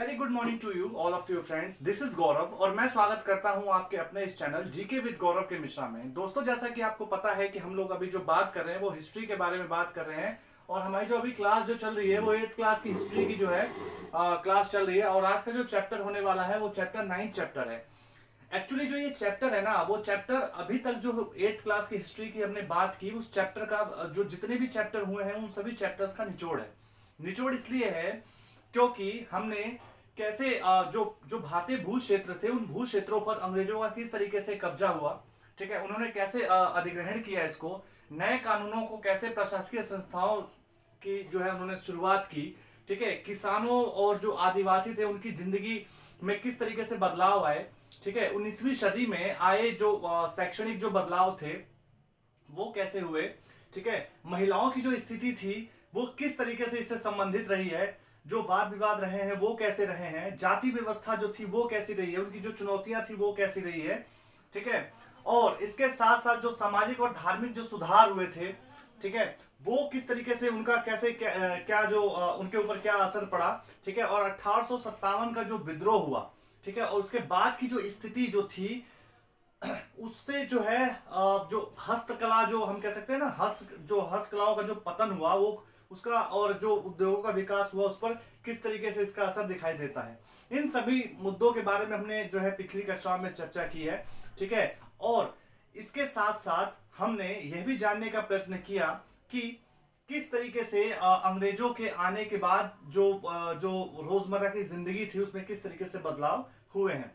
Very good morning to you all of you friends. This is Gaurav और मैं स्वागत करता हूं आपके अपने इस चैनल जीके विद गौरव के मिश्रा में। दोस्तों, जैसा कि आपको पता है कि हम लोग अभी जो बात कर रहे हैं वो हिस्ट्री के बारे में बात कर रहे हैं और हमारी जो अभी क्लास जो चल रही है वो 8th क्लास की हिस्ट्री की जो है क्लास चल रही है। और आज का जो चैप्टर होने वाला है वो चैप्टर 9th चैप्टर है। एक्चुअली जो ये चैप्टर है ना, वो चैप्टर अभी तक जो 8th क्लास की हिस्ट्री की हमने बात की, उस चैप्टर का जो जितने भी चैप्टर हुए हैं उन सभी चैप्टर्स का निचोड़ है। निचोड़ इसलिए है क्योंकि हमने कैसे जो जो भारतीय भू क्षेत्र थे उन भू क्षेत्रों पर अंग्रेजों का किस तरीके से कब्जा हुआ, ठीक है, उन्होंने कैसे अधिग्रहण किया इसको, नए कानूनों को कैसे प्रशासकीय संस्थाओं की जो है उन्होंने शुरुआत की, ठीक है, किसानों और जो आदिवासी थे उनकी जिंदगी में किस तरीके से बदलाव आए, ठीक है, 19वीं सदी में आए जो शैक्षणिक जो बदलाव थे वो कैसे हुए, ठीक है, महिलाओं की जो स्थिति थी वो किस तरीके से इससे संबंधित रही है, जो वाद विवाद रहे हैं वो कैसे रहे हैं, जाति व्यवस्था जो थी वो कैसी रही है, उनकी जो चुनौतियां थी वो कैसी रही है, ठीक है, और इसके साथ साथ जो सामाजिक और धार्मिक जो सुधार हुए थे, ठीक है, वो किस तरीके से उनका कैसे क्या जो उनके ऊपर क्या असर पड़ा, ठीक है, और 1857 का जो विद्रोह हुआ, ठीक है, और उसके बाद की जो स्थिति जो थी उससे जो है जो हस्तकला जो हम कह सकते हैं ना, हस्तकलाओं का जो पतन हुआ वो उसका और जो उद्योगों का विकास हुआ उस पर किस तरीके से इसका असर दिखाई देता है। इन सभी मुद्दों के बारे में हमने जो है पिछली कक्षा में चर्चा की है, ठीक है, और इसके साथ साथ हमने यह भी जानने का प्रयत्न किया कि किस तरीके से अंग्रेजों के आने के बाद जो रोजमर्रा की जिंदगी थी उसमें किस तरीके से बदलाव हुए हैं।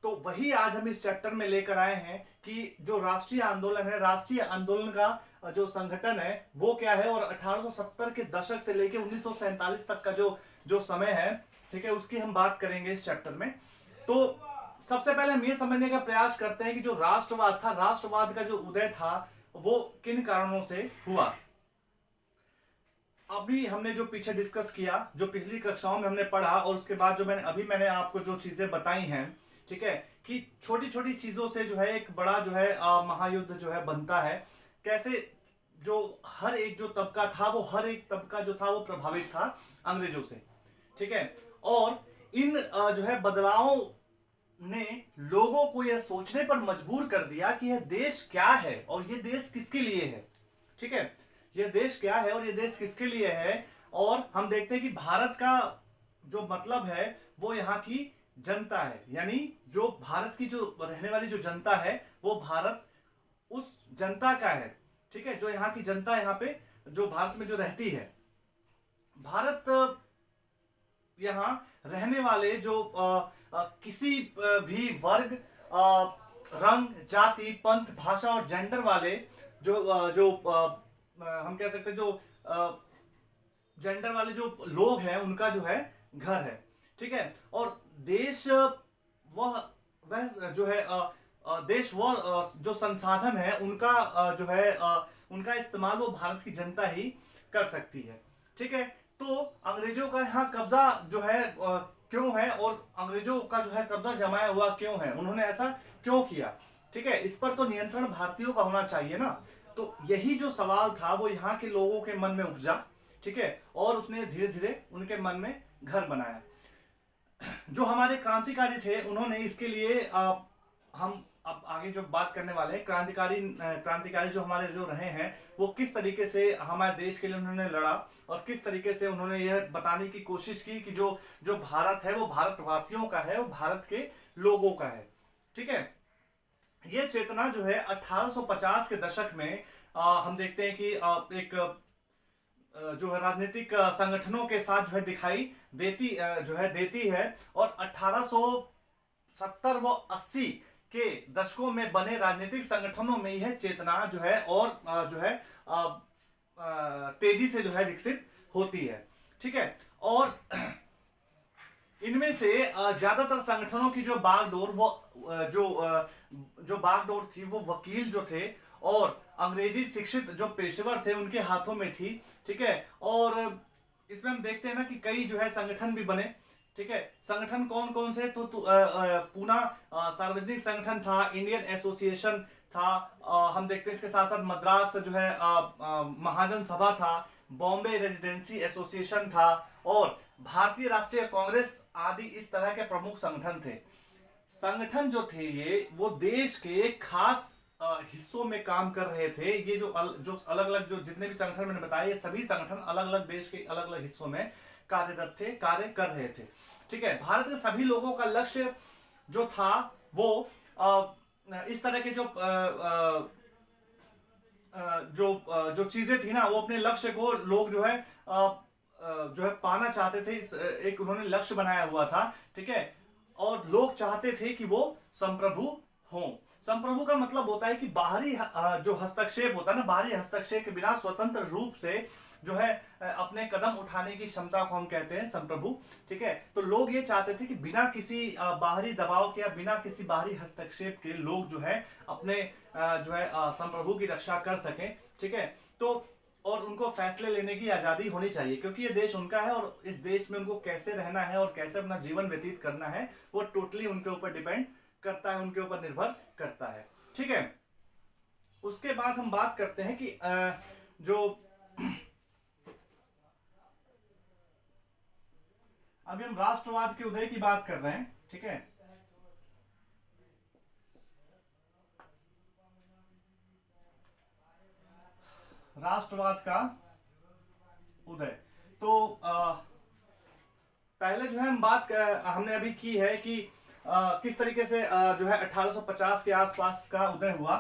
तो वही आज हम इस चैप्टर में लेकर आए हैं कि जो राष्ट्रीय आंदोलन है, राष्ट्रीय आंदोलन का जो संगठन है वो क्या है, और 1870 के दशक से लेकर 1947 तक का जो समय है, ठीक है, उसकी हम बात करेंगे इस चैप्टर में। तो सबसे पहले हम ये समझने का प्रयास करते हैं कि जो राष्ट्रवाद था, राष्ट्रवाद का जो उदय था वो किन कारणों से हुआ। अभी हमने जो पीछे डिस्कस किया, जो पिछली कक्षाओं में हमने पढ़ा और उसके बाद जो मैंने आपको जो चीजें बताई हैं, ठीक है, कि छोटी छोटी चीजों से जो है एक बड़ा जो है महायुद्ध जो है बनता है। कैसे जो हर एक जो तबका था वो हर एक तबका जो था वो प्रभावित था अंग्रेजों से, ठीक है, और इन जो है बदलावों ने लोगों को यह सोचने पर मजबूर कर दिया कि यह देश क्या है और यह देश किसके लिए है, ठीक है, यह देश क्या है और यह देश किसके लिए है। और हम देखते हैं कि भारत का जो मतलब है वो यहाँ की जनता है, यानी जो भारत की जो रहने वाली जो जनता है वो भारत उस जनता का है, ठीक है, जो यहाँ की जनता यहाँ पे जो भारत में जो रहती है, भारत यहाँ रहने वाले जो किसी भी वर्ग, रंग, जाति, पंथ, भाषा और जेंडर वाले जो हम कह सकते हैं जो जेंडर वाले जो लोग हैं उनका जो है घर है, ठीक है, और देश वह जो है देश वह जो संसाधन है उनका जो है उनका इस्तेमाल वो भारत की जनता ही कर सकती है, ठीक है। तो अंग्रेजों का यहाँ कब्जा जो है क्यों है और अंग्रेजों का जो है कब्जा जमाया हुआ क्यों है, उन्होंने ऐसा क्यों किया, ठीक है, इस पर तो नियंत्रण भारतीयों का होना चाहिए ना। तो यही जो सवाल था वो यहाँ के लोगों के मन में उपजा, ठीक है, और उसने धीरे धीरे उनके मन में घर बनाया। जो हमारे क्रांतिकारी थे उन्होंने इसके लिए हम अब आगे जो बात करने वाले हैं, क्रांतिकारी जो हमारे जो रहे हैं वो किस तरीके से हमारे देश के लिए उन्होंने लड़ा और किस तरीके से उन्होंने यह बताने की कोशिश की कि जो भारत है वो भारतवासियों का है, वो भारत के लोगों का है, ठीक है। ये चेतना जो है 1850 के दशक में हम देखते हैं कि एक जो है राजनीतिक संगठनों के साथ जो है दिखाई देती है और 1870 व 80 के दशकों में बने राजनीतिक संगठनों में यह चेतना जो है और जो है तेजी से जो है विकसित होती है, ठीक है, और इनमें से ज्यादातर संगठनों की जो बागडोर वो जो बागडोर थी वो वकील जो थे और अंग्रेजी शिक्षित जो पेशेवर थे उनके हाथों में थी, ठीक है। और इसमें हम देखते हैं ना कि कई जो है संगठन भी बने, ठीक है, संगठन कौन कौन से, तो पूना सार्वजनिक संगठन था, इंडियन एसोसिएशन था, हम देखते हैं इसके साथ साथ मद्रास जो है महाजन सभा था, बॉम्बे रेजिडेंसी एसोसिएशन था, और भारतीय राष्ट्रीय कांग्रेस आदि इस तरह के प्रमुख संगठन थे। संगठन जो थे ये वो देश के खास हिस्सों में काम कर रहे थे। ये जो अलग अलग जो जितने भी संगठन मैंने बताए, ये सभी संगठन अलग अलग देश के अलग अलग हिस्सों में कार्यरत थे, कार्य कर रहे थे। ठीक है, भारत के सभी लोगों का लक्ष्य जो था वो इस तरह के जो चीजें थी ना, वो अपने लक्ष्य को लोग जो है पाना चाहते थे। एक उन्होंने लक्ष्य बनाया हुआ था। ठीक है, और लोग चाहते थे कि वो संप्रभु हों। संप्रभु का मतलब होता है कि बाहरी जो हस्तक्षेप होता है ना, बाहरी हस्तक्षेप के बिना स्वतंत्र रूप से जो है अपने कदम उठाने की क्षमता को हम कहते हैं संप्रभु। ठीक है, तो लोग ये चाहते थे कि बिना किसी बाहरी दबाव के या बिना किसी बाहरी हस्तक्षेप के लोग जो है अपने जो है संप्रभु की रक्षा कर सकें। ठीक है, तो और उनको फैसले लेने की आजादी होनी चाहिए, क्योंकि ये देश उनका है और इस देश में उनको कैसे रहना है और कैसे अपना जीवन व्यतीत करना है वो टोटली उनके ऊपर डिपेंड करता है, उनके ऊपर निर्भर करता है। ठीक है, उसके बाद हम बात करते हैं कि जो अभी हम राष्ट्रवाद के उदय की बात कर रहे हैं। ठीक है, राष्ट्रवाद का उदय। तो पहले जो है हम बात हमने अभी की है कि किस तरीके से जो है 1850 के आसपास का उदय हुआ।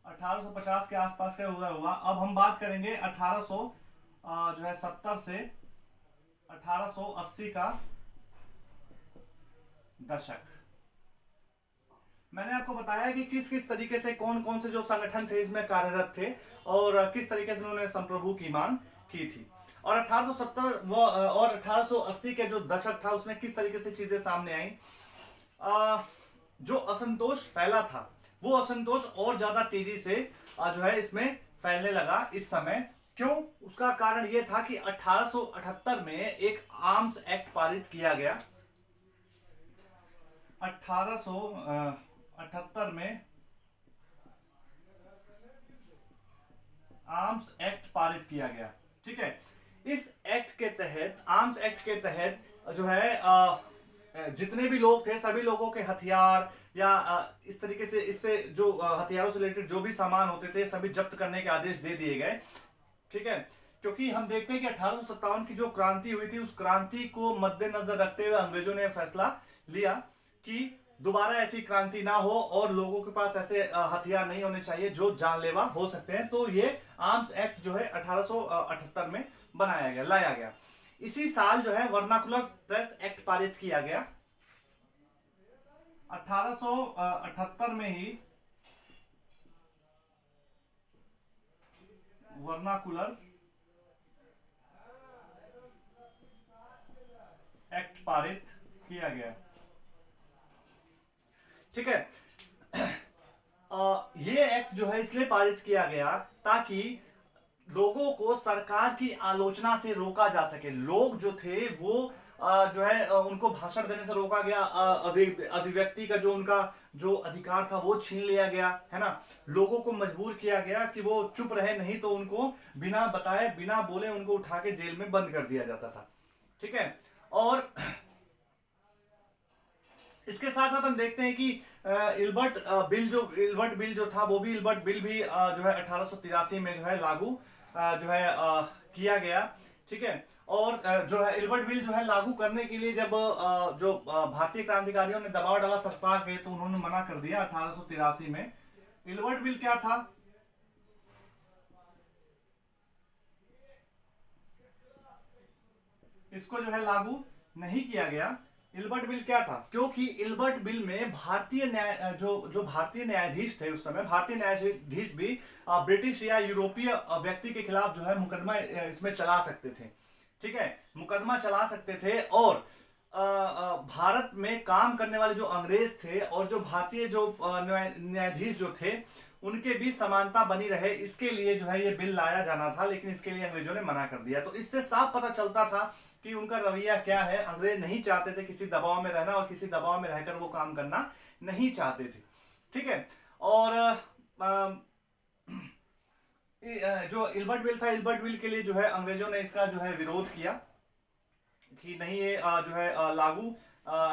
1850 के आसपास का उदय हुआ। अब हम बात करेंगे 1870 से 1880 का दशक। मैंने आपको बताया कि किस किस तरीके से कौन कौन से जो संगठन थे इसमें कार्यरत थे और किस तरीके से उन्होंने संप्रभु की मांग की थी। और 1870 और 1880 के जो दशक था उसमें किस तरीके से चीजें सामने आई। जो असंतोष फैला था वो असंतोष और ज्यादा तेजी से जो है इसमें फैलने लगा इस समय। क्यों? उसका कारण यह था कि 1878 में एक आर्म्स एक्ट पारित किया गया। 1878 में आर्म्स एक्ट पारित किया गया। ठीक है, इस एक्ट के तहत, आर्म्स एक्ट के तहत जो है जितने भी लोग थे सभी लोगों के हथियार या इस तरीके से इससे जो हथियारों से रिलेटेड जो भी सामान होते थे सभी जब्त करने के आदेश दे दिए गए। ठीक है, क्योंकि हम देखते हैं कि 1857 की जो क्रांति हुई थी उस क्रांति को मद्देनजर रखते हुए अंग्रेजों ने फैसला लिया कि दोबारा ऐसी क्रांति ना हो और लोगों के पास ऐसे हथियार नहीं होने चाहिए जो जानलेवा हो सकते हैं। तो ये आर्म्स एक्ट जो है 1878 में बनाया गया, लाया गया। इसी साल जो है वर्नाकुलर प्रेस एक्ट पारित किया गया। 1878 में ही वर्नाकुलर एक्ट पारित किया गया। ठीक है, ये एक्ट जो है इसलिए पारित किया गया ताकि लोगों को सरकार की आलोचना से रोका जा सके। लोग जो थे वो जो है उनको भाषण देने से रोका गया, अभिव्यक्ति का जो उनका जो अधिकार था वो छीन लिया गया, है ना। लोगों को मजबूर किया गया कि वो चुप रहे, नहीं तो उनको बिना बताए बिना बोले उनको उठा के जेल में बंद कर दिया जाता था। ठीक है, और इसके साथ साथ हम देखते हैं कि इल्बर्ट बिल जो था वो भी इल्बर्ट बिल भी जो है 1883 में जो है लागू जो है किया गया। ठीक है, और जो है इल्बर्ट बिल जो है लागू करने के लिए जब जो भारतीय क्रांतिकारियों ने दबाव डाला सरकार पे तो उन्होंने मना कर दिया 1883 में। इल्बर्ट बिल क्या था? इसको जो है लागू नहीं किया गया। इल्बर्ट बिल क्या था? क्योंकि इल्बर्ट बिल में भारतीय न्याय जो भारतीय न्यायाधीश थे उस समय, भारतीय न्यायाधीश भी ब्रिटिश या यूरोपीय व्यक्ति के खिलाफ जो है मुकदमा इसमें चला सकते थे। ठीक है, मुकदमा चला सकते थे और भारत में काम करने वाले जो अंग्रेज थे और जो भारतीय जो न्यायाधीश जो थे उनके बीच समानता बनी रहे, इसके लिए जो है ये बिल लाया जाना था, लेकिन इसके लिए अंग्रेजों ने मना कर दिया। तो इससे साफ पता चलता था कि उनका रवैया क्या है। अंग्रेज नहीं चाहते थे किसी दबाव में रहना और किसी दबाव में रहकर वो काम करना नहीं चाहते थे। ठीक है, और जो इल्बर्ट बिल था, इल्बर्ट बिल के लिए जो है अंग्रेजों ने इसका जो है विरोध किया। कि नहीं ये जो है लागू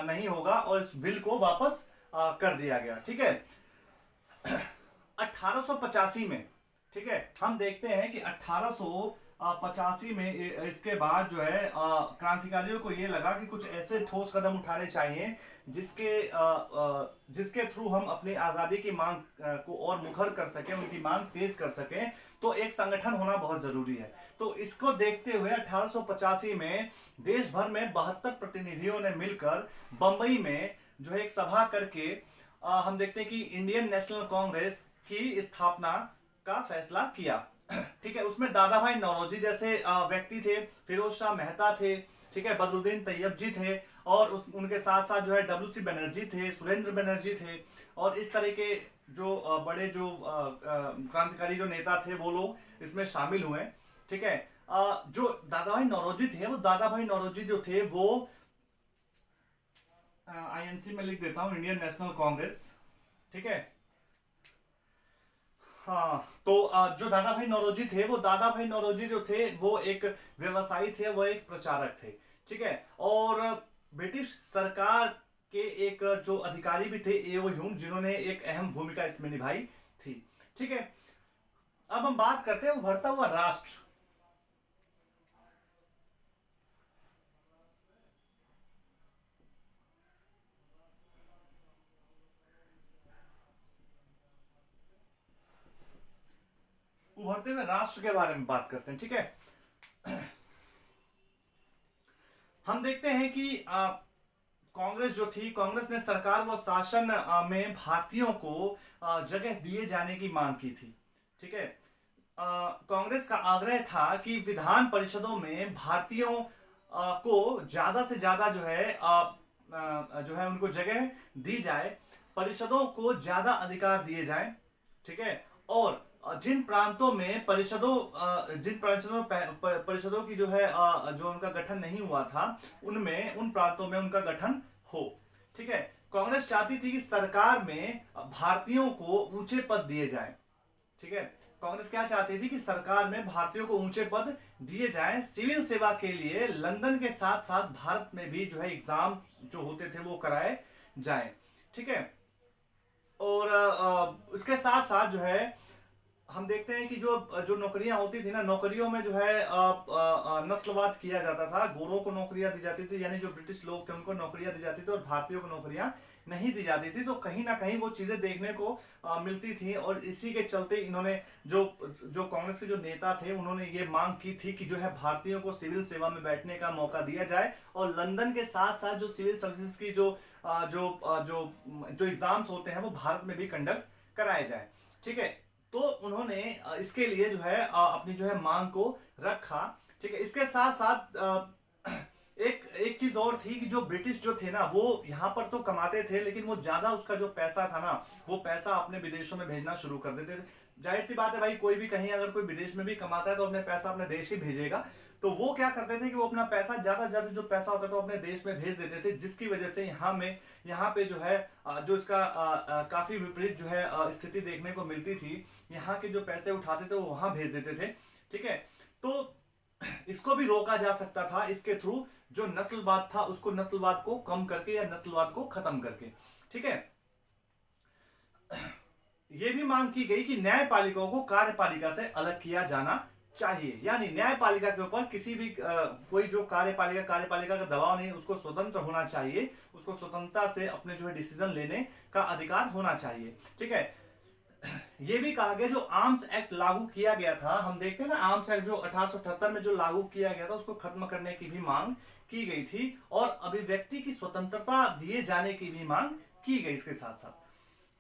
नहीं होगा और इस बिल को वापस कर दिया गया। ठीक है, 1885 में, ठीक है, हम देखते हैं कि 1885 में इसके बाद जो है क्रांतिकारियों को ये लगा कि कुछ ऐसे ठोस कदम उठाने चाहिए जिसके थ्रू हम अपनी आजादी की मांग को और मुखर कर सकें, उनकी मांग तेज कर सकें। तो एक संगठन होना बहुत जरूरी है। तो इसको देखते हुए 1885 में देश भर में 72 प्रतिनिधियों ने मिलकर बंबई में जो है एक सभा करके हम देखते हैं कि इंडियन नेशनल कांग्रेस की स्थापना का फैसला किया। ठीक है, उसमें दादा भाई नौरोजी जैसे व्यक्ति थे, फिरोज शाह मेहता थे, ठीक है, बदरुद्दीन तैयब जी थे, और उनके साथ साथ जो है डब्ल्यू.सी. बनर्जी थे, सुरेंद्र बनर्जी थे, और इस तरह के जो बड़े जो क्रांतिकारी जो नेता थे वो लोग इसमें शामिल हुए। ठीक है, जो दादा भाई नौरोजी थे, वो दादा भाई नौरोजी जो थे वो आईएनसी में लिख देता हूं, इंडियन नेशनल कांग्रेस। ठीक है, हाँ, तो जो दादा भाई नौरोजी थे, वो दादा भाई नौरोजी जो थे वो एक व्यवसायी थे, वो एक प्रचारक थे। ठीक है, और ब्रिटिश सरकार के एक जो अधिकारी भी थे एओ ह्यूम, जिन्होंने एक अहम भूमिका इसमें निभाई थी। ठीक है, अब हम बात करते हैं उभरता हुआ राष्ट्र। उभरते हुए राष्ट्र के बारे में बात करते हैं। ठीक है, हम देखते हैं कि कांग्रेस जो थी, कांग्रेस ने सरकार व शासन में भारतीयों को जगह दिए जाने की मांग की थी। ठीक है, कांग्रेस का आग्रह था कि विधान परिषदों में भारतीयों को ज्यादा से ज्यादा जो है उनको जगह दी जाए, परिषदों को ज्यादा अधिकार दिए जाए। ठीक है, और जिन प्रांतों में परिषदों की जो है जो उनका गठन नहीं हुआ था, उन प्रांतों में उनका गठन हो। ठीक है, कांग्रेस चाहती थी कि सरकार में भारतीयों को ऊंचे पद दिए जाएं। ठीक है, कांग्रेस क्या चाहती थी कि सरकार में भारतीयों को ऊंचे पद दिए जाएं। सिविल सेवा के लिए लंदन के साथ साथ भारत में भी जो है एग्जाम जो होते थे वो कराए जाएं। ठीक है, और उसके साथ साथ जो है हम देखते हैं कि जो नौकरियां होती थी ना, नौकरियों में जो है नस्लवाद किया जाता था। गोरों को नौकरियां दी जाती थी, यानी जो ब्रिटिश लोग थे उनको नौकरियां दी जाती थी, और भारतीयों को नौकरियां नहीं दी जाती थी। तो कहीं ना कहीं वो चीजें देखने को मिलती थी, और इसी के चलते इन्होंने जो कांग्रेस के जो नेता थे, उन्होंने ये मांग की थी कि जो है भारतीयों को सिविल सेवा में बैठने का मौका दिया जाए, और लंदन के साथ साथ जो सिविल सर्विसेज की जो एग्जाम्स होते हैं वो भारत में भी कंडक्ट कराए जाए। ठीक है, तो उन्होंने इसके लिए जो है अपनी जो है मांग को रखा। ठीक है, इसके साथ साथ एक चीज और थी कि जो ब्रिटिश जो थे ना, वो यहाँ पर तो कमाते थे, लेकिन वो ज्यादा उसका जो पैसा था ना, वो पैसा अपने विदेशों में भेजना शुरू कर देते थे। जाहिर सी बात है भाई, कोई भी कहीं अगर कोई विदेश में भी कमाता है तो अपने पैसा अपने देश ही भेजेगा। तो वो क्या करते थे कि वो अपना पैसा ज्यादा ज्यादा जो पैसा होता था वो अपने देश में भेज देते थे, जिसकी वजह से यहाँ पे जो है जो इसका काफी विपरीत जो है स्थिति देखने को मिलती थी। यहाँ के जो पैसे उठाते थे वो वहां भेज देते थे। ठीक है, तो इसको भी रोका जा सकता था इसके थ्रू, जो नस्लवाद था उसको, नस्लवाद को कम करके या नस्लवाद को खत्म करके। ठीक है, यह भी मांग की गई कि न्यायपालिकाओं को कार्यपालिका से अलग किया जाना चाहिए, यानी न्यायपालिका के ऊपर किसी भी कोई जो कार्यपालिका का दबाव नहीं, उसको स्वतंत्र होना चाहिए, उसको स्वतंत्रता से अपने जो है डिसीजन लेने का अधिकार होना चाहिए। ठीक है, ये भी कहा गया जो आर्म्स एक्ट लागू किया गया था, हम देखते हैं ना आर्म्स एक्ट जो 1878 में जो लागू किया गया था, उसको खत्म करने की भी मांग की गई थी, और अभिव्यक्ति की स्वतंत्रता दिए जाने की भी मांग की गई इसके साथ साथ।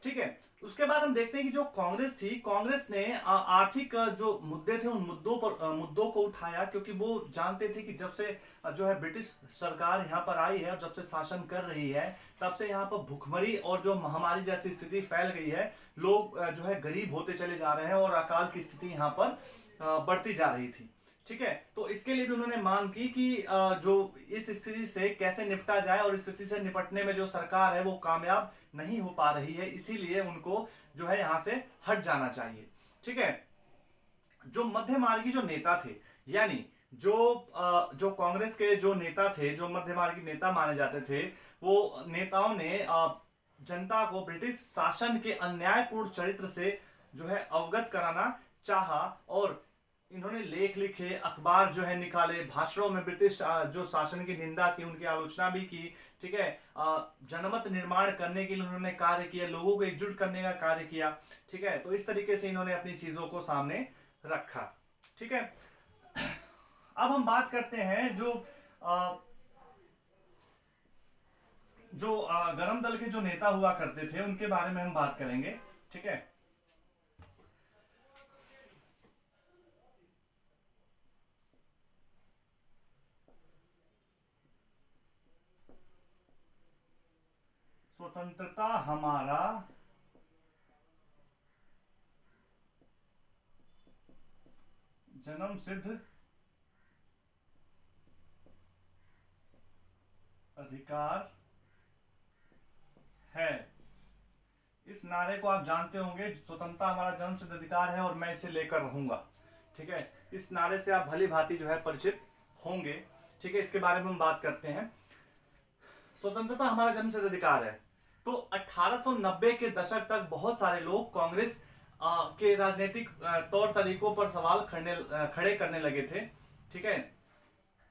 ठीक है, उसके बाद हम देखते हैं कि जो कांग्रेस थी, कांग्रेस ने आर्थिक जो मुद्दे थे उन मुद्दों को उठाया, क्योंकि वो जानते थे कि जब से जो है ब्रिटिश सरकार यहाँ पर आई है और जब से शासन कर रही है, तब से यहाँ पर भुखमरी और जो महामारी जैसी स्थिति फैल गई है, लोग जो है गरीब होते चले जा रहे हैं और अकाल की स्थिति यहाँ पर बढ़ती जा रही थी। ठीक है, तो इसके लिए भी उन्होंने मांग की कि जो इस स्थिति से कैसे निपटा जाए, और इस स्थिति से निपटने में जो सरकार है वो कामयाब नहीं हो पा रही है, इसीलिए उनको जो है यहां से हट जाना चाहिए। ठीक है, जो मध्यमार्गी जो नेता थे, यानी जो कांग्रेस के जो नेता थे, जो मध्य मार्गी नेता माने जाते थे, वो नेताओं ने जनता को ब्रिटिश शासन के अन्यायपूर्ण चरित्र से जो है अवगत कराना चाहा, और इन्होंने लेख लिखे, अखबार जो है निकाले, भाषणों में ब्रिटिश जो शासन की निंदा की, उनकी आलोचना भी की। ठीक है, जनमत निर्माण करने के लिए उन्होंने कार्य किया, लोगों को एकजुट करने का कार्य किया। ठीक है, तो इस तरीके से इन्होंने अपनी चीजों को सामने रखा। ठीक है, अब हम बात करते हैं जो गरम दल के जो नेता हुआ करते थे उनके बारे में हम बात करेंगे। ठीक है, स्वतंत्रता हमारा जन्म सिद्ध अधिकार है। इस नारे को आप जानते होंगे, स्वतंत्रता हमारा जन्म सिद्ध अधिकार है और मैं इसे लेकर रहूंगा। ठीक है, इस नारे से आप भली भांति जो है परिचित होंगे। ठीक है, इसके बारे में हम बात करते हैं। स्वतंत्रता हमारा जन्म सिद्ध अधिकार है। तो 1890 के दशक तक बहुत सारे लोग कांग्रेस के राजनीतिक तौर तरीकों पर सवाल खड़े करने लगे थे। ठीक है,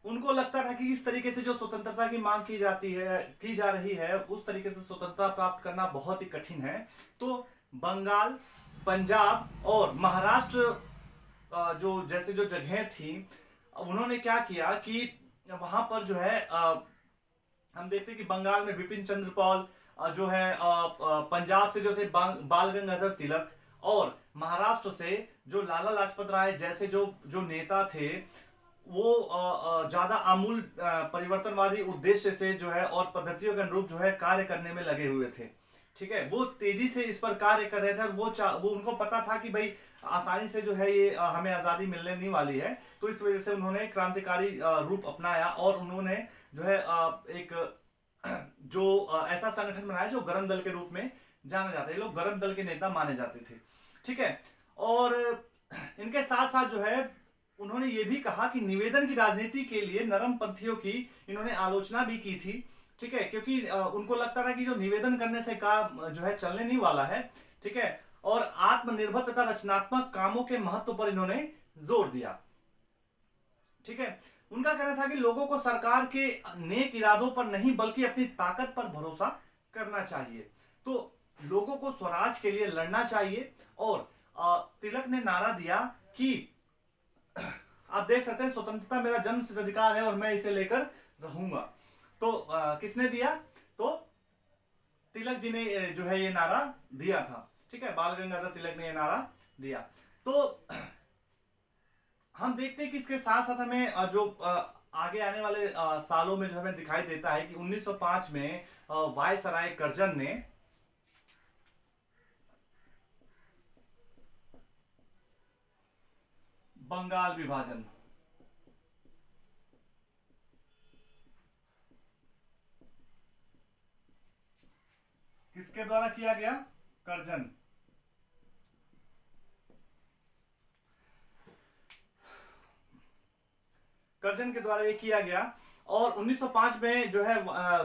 उनको लगता था कि इस तरीके से जो स्वतंत्रता की मांग की जा रही है, उस तरीके से स्वतंत्रता प्राप्त करना बहुत ही कठिन है। तो बंगाल, पंजाब और महाराष्ट्र जो जैसे जो जगहें थी, उन्होंने क्या किया कि वहां पर जो है हम देखते हैं कि बंगाल में बिपिन चंद्र पाल जो है, पंजाब से जो थे बाल गंगाधर तिलक, और महाराष्ट्र से जो लाला लाजपत राय जैसे जो जो नेता थे, वो ज्यादा आमूल परिवर्तनवादी उद्देश्य से जो है और पद्धतियों के अनुरूप जो है कार्य करने में लगे हुए थे। ठीक है, वो तेजी से इस पर कार्य कर रहे थे, और वो उनको पता था कि भाई आसानी से जो है ये हमें आजादी मिलने नहीं वाली है। तो इस वजह से उन्होंने क्रांतिकारी रूप अपनाया, और उन्होंने जो है एक जो ऐसा संगठन बनाया जो गरम दल के रूप में जाना जाता है। लोग गरम दल के नेता माने जाते थे। ठीक है, और इनके साथ साथ जो है उन्होंने ये भी कहा कि निवेदन की राजनीति के लिए नरम पंथियों की इन्होंने आलोचना भी की थी। ठीक है, क्योंकि उनको लगता था कि जो निवेदन करने से काम जो है चलने नहीं वाला है। ठीक है, और आत्मनिर्भर तथा रचनात्मक कामों के महत्व पर इन्होंने जोर दिया। ठीक है, उनका कहना था कि लोगों को सरकार के नेक इरादों पर नहीं बल्कि अपनी ताकत पर भरोसा करना चाहिए। तो लोगों को स्वराज के लिए लड़ना चाहिए। और तिलक ने नारा दिया कि आप देख सकते हैं, स्वतंत्रता मेरा जन्म सिद्ध अधिकार है और मैं इसे लेकर रहूंगा। तो किसने दिया? तो तिलक जी ने जो है ये नारा दिया था। ठीक है, बाल गंगाधर तिलक ने ये नारा दिया। तो हम देखते हैं कि इसके साथ साथ हमें जो आगे आने वाले सालों में जो हमें दिखाई देता है कि 1905 में वायसराय कर्जन ने बंगाल विभाजन किसके द्वारा किया गया? कर्जन। कर्जन के द्वारा ये किया गया। और 1905 में जो है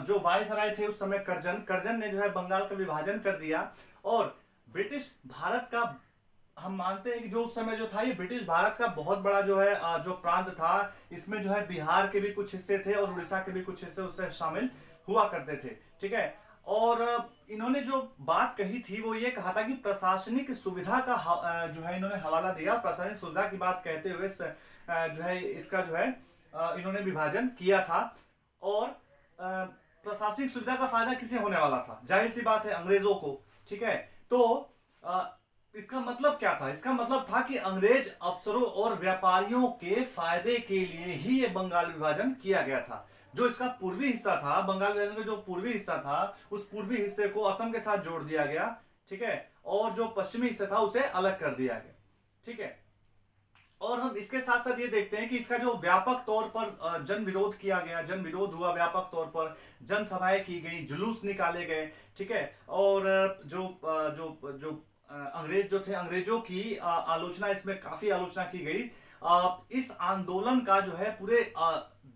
जो वायसराय थे उस समय कर्जन ने जो है बंगाल का विभाजन कर दिया। और ब्रिटिश भारत का, हम मानते हैं कि जो उस समय जो था ये ब्रिटिश भारत का बहुत बड़ा जो है जो प्रांत था, इसमें जो है बिहार के भी कुछ हिस्से थे और उड़ीसा के भी कुछ हिस्से उससे शामिल हुआ करते थे। ठीक है, और इन्होंने जो बात कही थी वो ये कहा था कि प्रशासनिक सुविधा का जो है इन्होंने हवाला दिया। प्रशासनिक सुविधा की बात कहते हुए जो है इसका जो है इन्होंने विभाजन किया था। और प्रशासनिक सुविधा का फायदा किसे होने वाला था? जाहिर सी बात है, अंग्रेजों को। ठीक है, तो इसका मतलब क्या था? इसका मतलब था कि अंग्रेज अफसरों और व्यापारियों के फायदे के लिए ही ये बंगाल विभाजन किया गया था। जो इसका पूर्वी हिस्सा था, बंगाल विभाजन का जो पूर्वी हिस्सा था, उस पूर्वी हिस्से को असम के साथ जोड़ दिया गया। ठीक है, और जो पश्चिमी हिस्सा था उसे अलग कर दिया गया। ठीक है, और हम इसके साथ साथ ये देखते हैं कि इसका जो व्यापक तौर पर जन विरोध किया गया, जन विरोध हुआ व्यापक तौर पर, जनसभाएं की गई, जुलूस निकाले गए। ठीक है, और जो जो जो अंग्रेज जो थे, अंग्रेजों की आलोचना, इसमें काफी आलोचना की गई। इस आंदोलन का जो है पूरे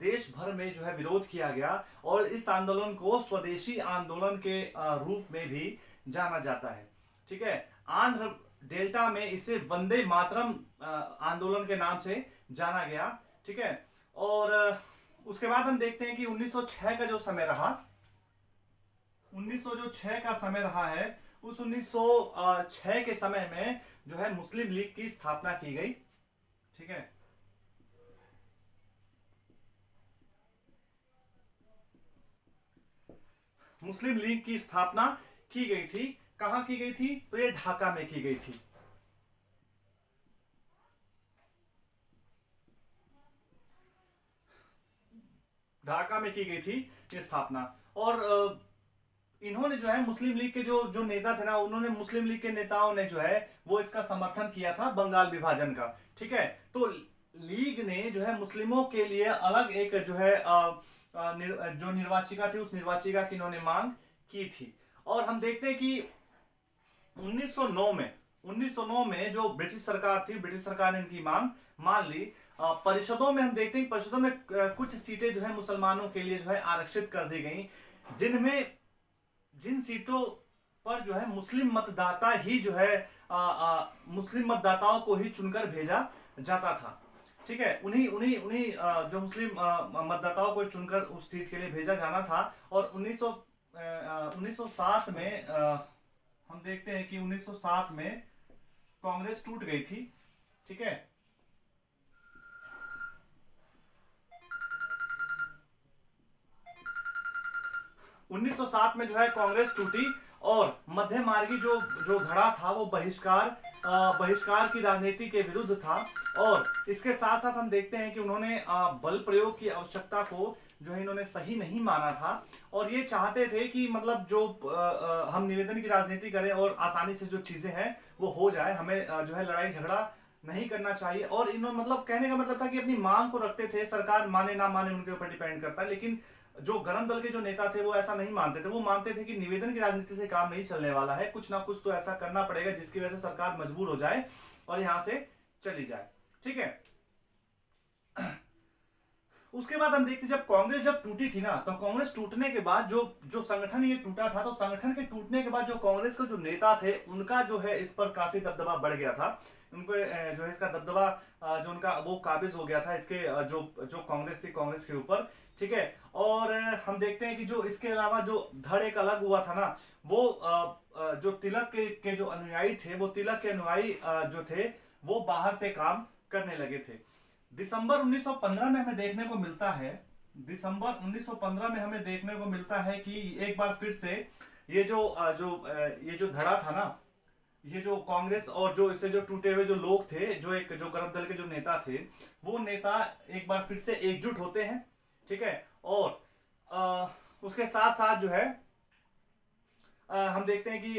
देश भर में जो है विरोध किया गया और इस आंदोलन को स्वदेशी आंदोलन के रूप में भी जाना जाता है। ठीक है, आंध्र डेल्टा में इसे वंदे मातरम आंदोलन के नाम से जाना गया। ठीक है, और उसके बाद हम देखते हैं कि 1906 का जो समय रहा, 1906 का समय रहा है, उस 1906 के समय में जो है मुस्लिम लीग की स्थापना की गई। ठीक है, मुस्लिम लीग की स्थापना की गई थी। कहां की गई थी? तो ये ढाका में की गई थी। ढाका में की गई थी ये स्थापना। और इन्होंने जो है मुस्लिम लीग के जो जो नेता थे ना, उन्होंने, मुस्लिम लीग के नेताओं ने जो है वो इसका समर्थन किया था, बंगाल विभाजन का। ठीक है, तो लीग ने जो है मुस्लिमों के लिए अलग एक जो है जो निर्वाचिका थी, उस निर्वाचिका की इन्होंने मांग की थी। और हम देखते हैं कि 1909 में जो ब्रिटिश सरकार थी, ब्रिटिश सरकार ने इनकी मांग मान ली। परिषदों में हम देखते हैं, परिषदों में कुछ सीटें जो है मुसलमानों के लिए जो है आरक्षित कर दी गई, जिनमें जिन सीटों पर जो है मुस्लिम मतदाता ही जो है मुस्लिम मतदाताओं को ही चुनकर भेजा जाता था। ठीक है, उन्हीं उन्हीं उन्हीं जो मुस्लिम मतदाताओं को चुनकर उस सीट के लिए भेजा जाना था। और 1960 में हम देखते हैं कि 1960 में कांग्रेस टूट गई थी। ठीक है, 1907 में जो है कांग्रेस टूटी और मध्य मार्गी जो जो धड़ा था वो बहिष्कार की राजनीति के विरुद्ध था। और इसके साथ साथ हम देखते हैं कि उन्होंने बल प्रयोग की आवश्यकता को जो है इन्होंने सही नहीं माना था और ये चाहते थे कि मतलब जो हम निवेदन की राजनीति करें और आसानी से जो चीजें हैं वो हो जाए, हमें जो है लड़ाई झगड़ा नहीं करना चाहिए। और इन्होंने मतलब कहने का मतलब था कि अपनी मांग को रखते थे, सरकार माने ना माने उनके ऊपर डिपेंड करता है, लेकिन जो गरम दल के जो नेता थे वो ऐसा नहीं मानते थे। वो मानते थे कि निवेदन की राजनीति से काम नहीं चलने वाला है, कुछ ना कुछ तो ऐसा करना पड़ेगा जिसकी वजह से सरकार मजबूर हो जाए और यहां से चली जाए। ठीक है, उसके बाद हम देखते जब कांग्रेस जब टूटी थी ना, तो कांग्रेस टूटने के बाद जो जो संगठन ये टूटा था, तो संगठन के टूटने के बाद जो कांग्रेस के जो नेता थे उनका जो है इस पर काफी दबदबा बढ़ गया था। उनको जो है इसका दबदबा जो उनका वो काबिज हो गया था इसके जो जो कांग्रेस थी, कांग्रेस के ऊपर। ठीक है, और हम देखते हैं कि जो इसके अलावा जो धड़ एक अलग हुआ था ना, वो जो तिलक के जो अनुयायी थे, वो तिलक के अनुयायी जो थे वो बाहर से काम करने लगे थे। दिसंबर 1915 में हमें देखने को मिलता है, दिसंबर 1915 में हमें देखने को मिलता है कि एक बार फिर से ये जो धड़ा था ना, ये जो कांग्रेस और जो इससे जो टूटे हुए जो लोग थे, जो एक जो गरम दल के जो नेता थे, वो नेता एक बार फिर से एकजुट होते हैं। ठीक है, और उसके साथ साथ जो है हम देखते हैं कि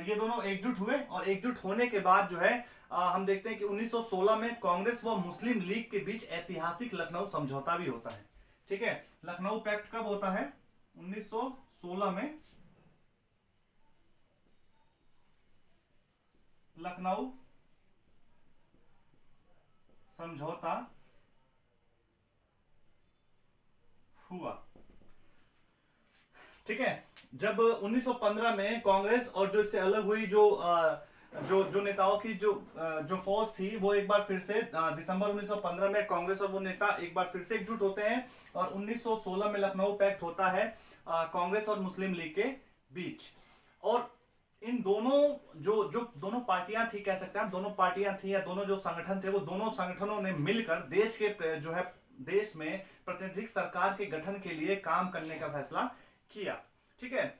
ये दोनों एकजुट हुए और एकजुट होने के बाद जो है हम देखते हैं कि 1916 में कांग्रेस व मुस्लिम लीग के बीच ऐतिहासिक लखनऊ समझौता भी होता है। ठीक है, लखनऊ पैक्ट कब होता है? 1916 में लखनऊ समझौता हुआ। ठीक है, जब 1915 में कांग्रेस और जो इससे अलग हुई जो नेताओं की जो फौज थी, वो एक बार फिर से दिसंबर 1915 में कांग्रेस और वो नेता एक बार फिर से एकजुट होते हैं और 1916 में लखनऊ पैक्ट होता है कांग्रेस और मुस्लिम लीग के बीच। और इन दोनों जो दोनों पार्टियां थी, कह सकते हैं दोनों पार्टियां थी या दोनों जो संगठन थे, वो दोनों संगठनों ने मिलकर देश के जो है देश में प्रतिनिधिक सरकार के गठन के लिए काम करने का फैसला किया। ठीक है,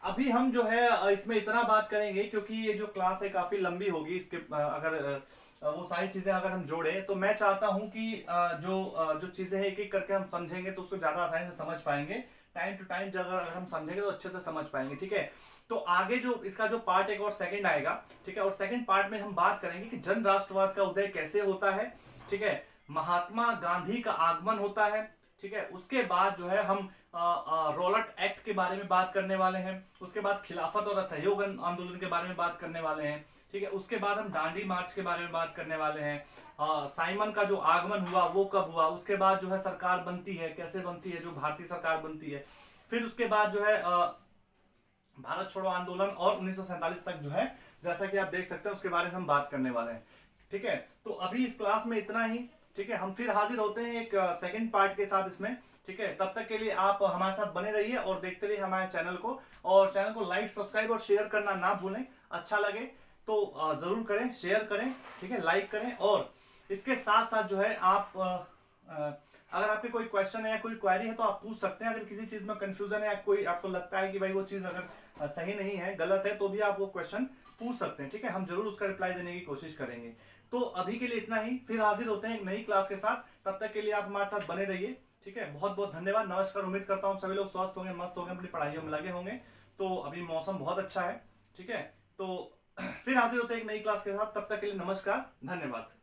अभी हम जो है इसमें इतना बात करेंगे क्योंकि ये जो क्लास है काफी लंबी होगी। इसके अगर वो सारी चीजें अगर हम जोड़े तो मैं चाहता हूं कि जो चीजें हैं एक एक करके हम समझेंगे तो उसको ज्यादा आसानी से समझ पाएंगे। टाइम टू टाइम अगर हम समझेंगे तो अच्छे से समझ पाएंगे। ठीक है, तो आगे जो इसका जो पार्ट एक और सेकंड आएगा। ठीक है, और सेकंड पार्ट में हम बात करेंगे कि जन राष्ट्रवाद का उदय कैसे होता है। ठीक है, महात्मा गांधी का आगमन होता है। ठीक है, उसके बाद जो है हम रॉलट एक्ट के बारे में बात करने वाले हैं। उसके बाद खिलाफत और असहयोग आंदोलन के बारे में बात करने वाले हैं। ठीक है, उसके बाद हम दांडी मार्च के बारे में बात करने वाले हैं। साइमन का जो आगमन हुआ वो कब हुआ, उसके बाद जो है सरकार बनती है, कैसे बनती है, जो भारतीय सरकार बनती है। फिर उसके बाद जो है भारत छोड़ो आंदोलन और 1947 तक जो है, जैसा कि आप देख सकते हैं, उसके बारे में हम बात करने वाले हैं। ठीक है, तो अभी इस क्लास में इतना ही। ठीक है, हम फिर हाजिर होते हैं एक सेकंड पार्ट के साथ इसमें। ठीक है, तब तक के लिए आप हमारे साथ बने रहिए और देखते रहिए हमारे चैनल को, और चैनल को लाइक, सब्सक्राइब और शेयर करना ना भूलें। अच्छा लगे तो जरूर करें, शेयर करें, ठीक है, लाइक करें। और इसके साथ साथ जो है आप अगर आपके कोई क्वेश्चन है या कोई क्वेरी है तो आप पूछ सकते हैं। अगर किसी चीज में कंफ्यूजन है या कोई आपको लगता है कि भाई वो चीज अगर सही नहीं है, गलत है, तो भी आप वो क्वेश्चन पूछ सकते हैं। ठीक है, हम जरूर उसका रिप्लाई देने की कोशिश करेंगे। तो अभी के लिए इतना ही, फिर हाजिर होते हैं एक नई क्लास के साथ। तब तक के लिए आप हमारे साथ बने रहिए। ठीक है, बहुत बहुत धन्यवाद, नमस्कार। उम्मीद करता हूँ सभी लोग स्वस्थ होंगे, मस्त होंगे, अपनी पढ़ाइयों में लगे होंगे। तो अभी मौसम बहुत अच्छा है। ठीक है, तो फिर हाजिर होते हैं एक नई क्लास के साथ। तब तक के लिए नमस्कार, धन्यवाद।